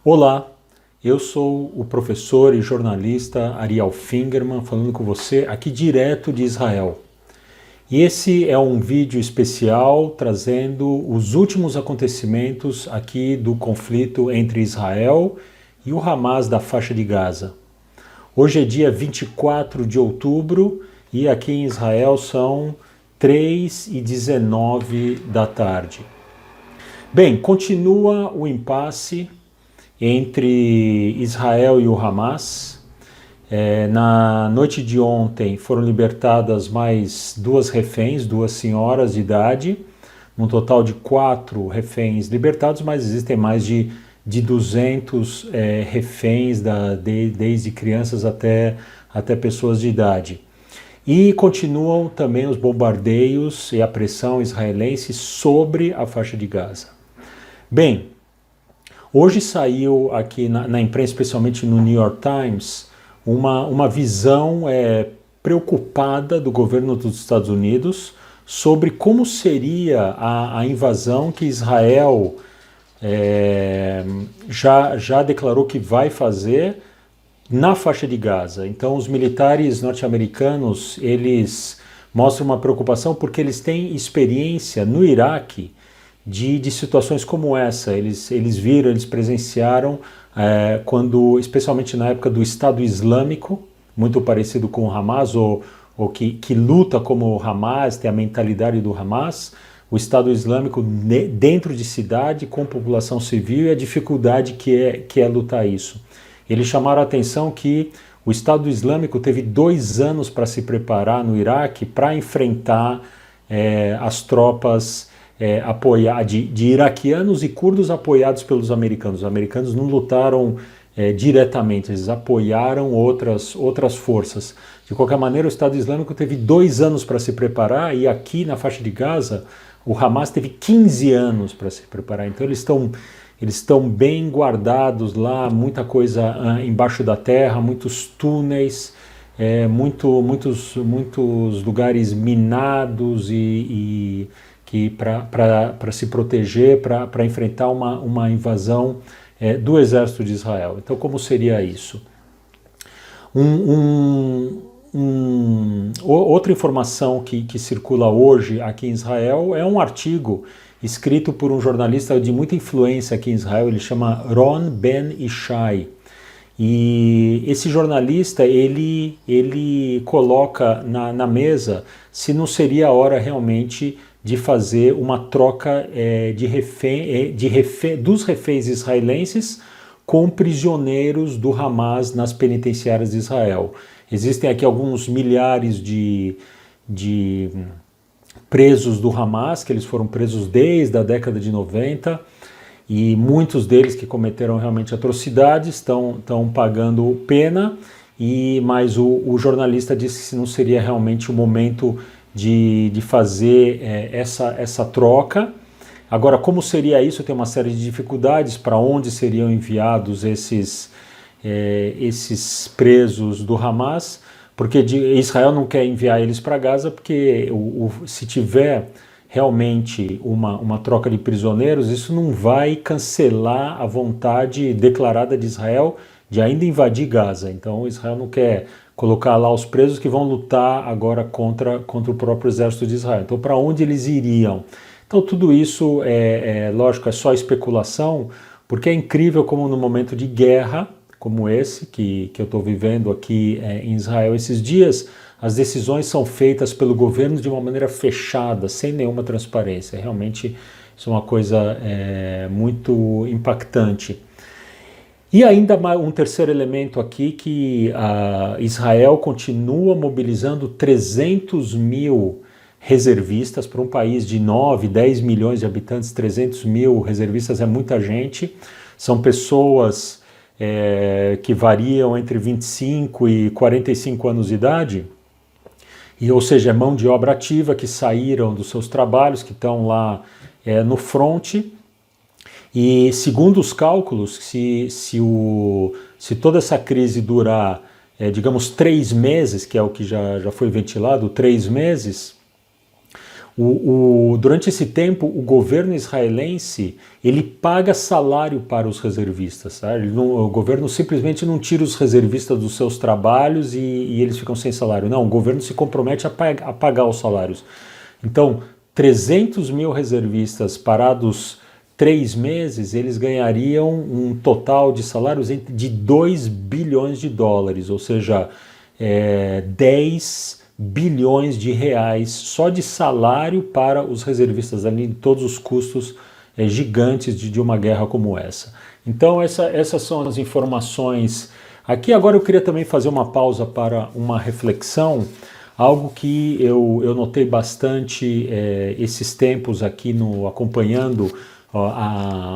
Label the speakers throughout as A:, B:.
A: Olá, eu sou o professor e jornalista Ariel Fingerman falando com você aqui direto de Israel. E esse é um vídeo especial trazendo os últimos acontecimentos aqui do conflito entre Israel e o Hamas da faixa de Gaza. Hoje é dia 24 de outubro e aqui em Israel são 3h19 da tarde. Bem, continua o impasse entre Israel e o Hamas. Na noite de ontem foram libertadas mais duas reféns, duas senhoras de idade, um total de 4 reféns libertados, mas existem mais de 200 reféns, desde crianças até pessoas de idade. E continuam também os bombardeios e a pressão israelense sobre a faixa de Gaza. Bem, hoje saiu aqui na imprensa, especialmente no New York Times, uma visão preocupada do governo dos Estados Unidos sobre como seria a invasão que Israel já declarou que vai fazer na faixa de Gaza. Então, os militares norte-americanos, eles mostram uma preocupação porque eles têm experiência no Iraque de situações como essa. Eles viram, eles presenciaram quando, especialmente na época do Estado Islâmico, muito parecido com o Hamas, ou que luta como o Hamas, tem a mentalidade do Hamas, o Estado Islâmico dentro de cidade, com população civil, e a dificuldade que é lutar isso. Eles chamaram a atenção que o Estado Islâmico teve 2 anos para se preparar no Iraque para enfrentar as tropas de iraquianos e curdos apoiados pelos americanos. Os americanos não lutaram diretamente, eles apoiaram outras forças. De qualquer maneira, o Estado Islâmico teve 2 anos para se preparar, e aqui na faixa de Gaza, o Hamas teve 15 anos para se preparar. Então eles estão bem guardados lá, muita coisa embaixo da terra, muitos túneis, muitos lugares minados e que para se proteger, para enfrentar uma invasão do exército de Israel. Então, como seria isso? Outra informação que circula hoje aqui em Israel é um artigo escrito por um jornalista de muita influência aqui em Israel. Ele chama Ron Ben Ishai. E esse jornalista, ele coloca na mesa se não seria a hora realmente de fazer uma troca dos reféns israelenses com prisioneiros do Hamas nas penitenciárias de Israel. Existem aqui alguns milhares de presos do Hamas, que eles foram presos desde a década de 90, e muitos deles que cometeram realmente atrocidades estão pagando pena, mas o jornalista disse que não seria realmente o momento de fazer essa troca. Agora, como seria isso? Tem uma série de dificuldades. Para onde seriam enviados esses presos do Hamas? Porque Israel não quer enviar eles para Gaza, porque se tiver realmente uma troca de prisioneiros, isso não vai cancelar a vontade declarada de Israel de ainda invadir Gaza. Então Israel não quer colocar lá os presos que vão lutar agora contra o próprio exército de Israel. Então, para onde eles iriam? Então, tudo isso lógico, é só especulação, porque é incrível como no momento de guerra como esse que eu estou vivendo aqui em Israel esses dias, as decisões são feitas pelo governo de uma maneira fechada, sem nenhuma transparência. Realmente isso é uma coisa muito impactante. E ainda um terceiro elemento aqui, que Israel continua mobilizando 300 mil reservistas para um país de 9, 10 milhões de habitantes. 300 mil reservistas é muita gente. São pessoas que variam entre 25 e 45 anos de idade, ou seja, é mão de obra ativa que saíram dos seus trabalhos, que estão lá no fronte. E segundo os cálculos, se toda essa crise durar, digamos, 3 meses, que é o que já foi ventilado, 3 meses, Durante esse tempo, o governo israelense ele paga salário para os reservistas. Tá? O governo simplesmente não tira os reservistas dos seus trabalhos e eles ficam sem salário. Não, o governo se compromete a pagar os salários. Então, 300 mil reservistas parados 3 meses, eles ganhariam um total de salários de 2 bilhões de dólares, ou seja, 10 bilhões de reais só de salário para os reservistas, além de todos os custos gigantes de uma guerra como essa. Então essas são as informações. Aqui agora eu queria também fazer uma pausa para uma reflexão, algo que eu notei bastante esses tempos aqui acompanhando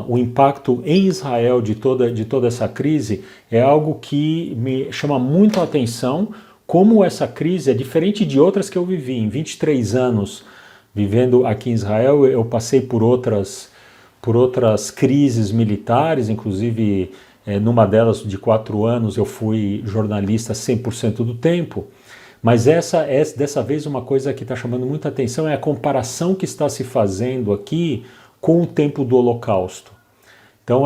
A: o impacto em Israel de toda essa crise, é algo que me chama muito a atenção. Como essa crise é diferente de outras que eu vivi. Em 23 anos vivendo aqui em Israel, eu passei por outras crises militares, inclusive numa delas de 4 anos eu fui jornalista 100% do tempo. Mas dessa vez uma coisa que está chamando muita atenção é a comparação que está se fazendo aqui com o tempo do Holocausto. Então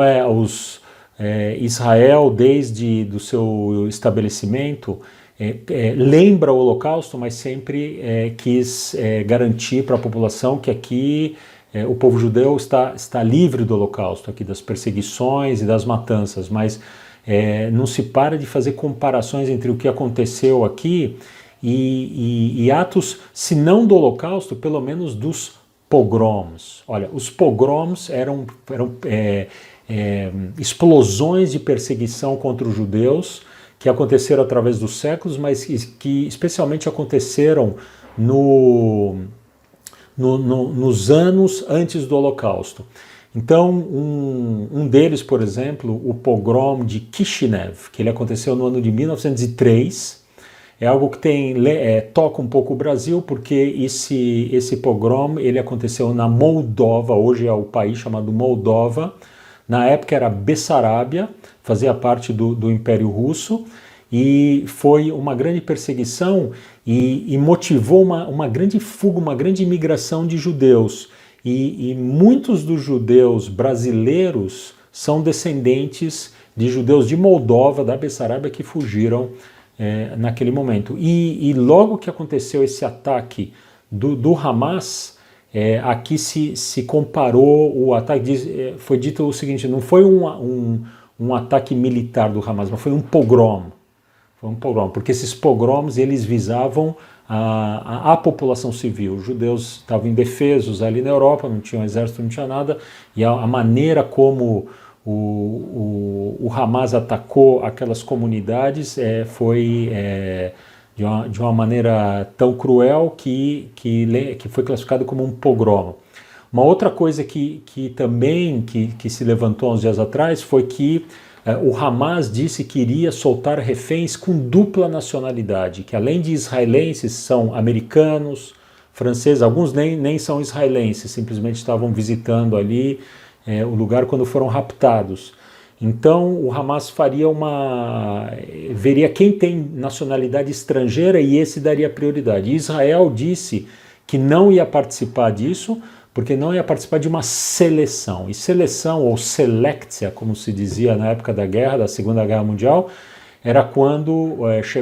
A: Israel, desde do seu estabelecimento, lembra o Holocausto, mas sempre quis garantir para a população que aqui o povo judeu está livre do Holocausto, aqui das perseguições e das matanças, mas não se para de fazer comparações entre o que aconteceu aqui e atos, se não do Holocausto, pelo menos dos pogroms. Olha, os pogroms eram explosões de perseguição contra os judeus, que aconteceram através dos séculos, mas que especialmente aconteceram nos anos antes do Holocausto. Então, um deles, por exemplo, o pogrom de Kishinev, que ele aconteceu no ano de 1903, é algo que toca um pouco o Brasil, porque esse pogrom ele aconteceu na Moldova, hoje é o país chamado Moldova. Na época era Bessarábia, fazia parte do Império Russo, e foi uma grande perseguição e motivou uma grande fuga, uma grande imigração de judeus. E muitos dos judeus brasileiros são descendentes de judeus de Moldova, da Bessarábia, que fugiram naquele momento. E logo que aconteceu esse ataque do Hamas, aqui se comparou o ataque, foi dito o seguinte, não foi um ataque militar do Hamas, mas foi um pogrom. Foi um pogrom, porque esses pogroms eles visavam a população civil. Os judeus estavam indefesos ali na Europa, não tinham exército, não tinha nada, e a maneira como o Hamas atacou aquelas comunidades foi de uma maneira tão cruel que foi classificado como um pogrom. Uma outra coisa que também se levantou há uns dias atrás foi que o Hamas disse que iria soltar reféns com dupla nacionalidade, que além de israelenses são americanos, franceses, alguns nem são israelenses, simplesmente estavam visitando ali o lugar quando foram raptados. Então o Hamas veria quem tem nacionalidade estrangeira e esse daria prioridade. Israel disse que não ia participar disso, porque não ia participar de uma seleção. E seleção, ou selektia, como se dizia na época da Segunda Guerra Mundial, era quando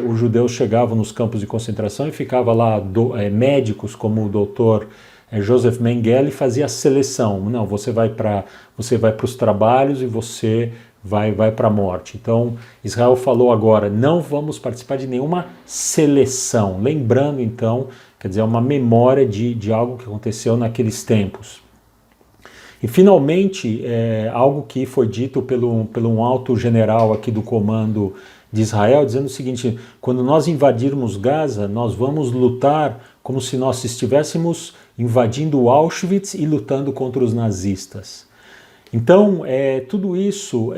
A: os judeus chegavam nos campos de concentração e ficava lá médicos como o doutor Joseph Mengele fazia a seleção. Não, você vai para os trabalhos e você vai para a morte. Então Israel falou agora, não vamos participar de nenhuma seleção. Lembrando então, quer dizer, uma memória de algo que aconteceu naqueles tempos. E finalmente, algo que foi dito pelo um alto general aqui do comando de Israel, dizendo o seguinte, quando nós invadirmos Gaza, nós vamos lutar como se nós estivéssemos invadindo Auschwitz e lutando contra os nazistas. Então, tudo isso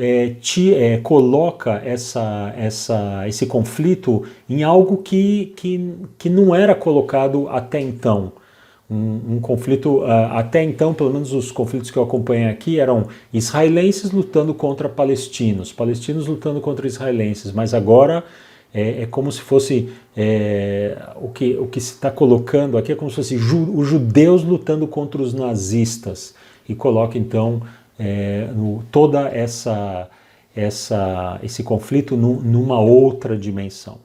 A: coloca esse conflito em algo que não era colocado até então. Um conflito, até então, pelo menos os conflitos que eu acompanhei aqui, eram israelenses lutando contra palestinos lutando contra israelenses, mas agora é como se fosse o que se está colocando aqui é como se fosse os judeus lutando contra os nazistas e coloca então toda esse conflito numa outra dimensão.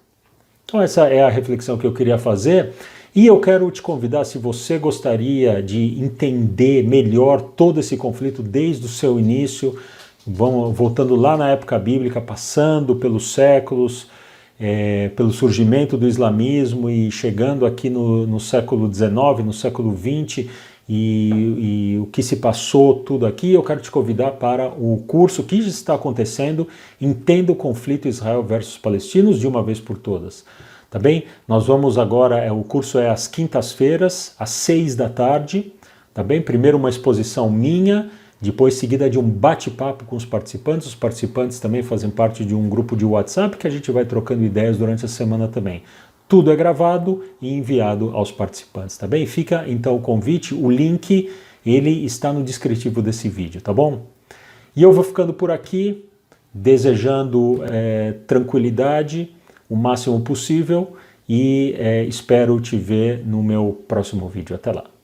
A: Então essa é a reflexão que eu queria fazer e eu quero te convidar, se você gostaria de entender melhor todo esse conflito desde o seu início, voltando lá na época bíblica, passando pelos séculos, pelo surgimento do islamismo e chegando aqui no século XIX, no século XX, e o que se passou tudo aqui, eu quero te convidar para o curso que já está acontecendo, Entenda o Conflito Israel versus Palestinos de uma vez por todas. Tá bem? Nós vamos agora, o curso é às quintas-feiras, às 6 da tarde, tá bem? Primeiro uma exposição minha, depois seguida de um bate-papo com os participantes também fazem parte de um grupo de WhatsApp que a gente vai trocando ideias durante a semana também. Tudo é gravado e enviado aos participantes, tá bem? Fica então o convite, o link, ele está no descritivo desse vídeo, tá bom? E eu vou ficando por aqui, desejando tranquilidade, o máximo possível e espero te ver no meu próximo vídeo. Até lá!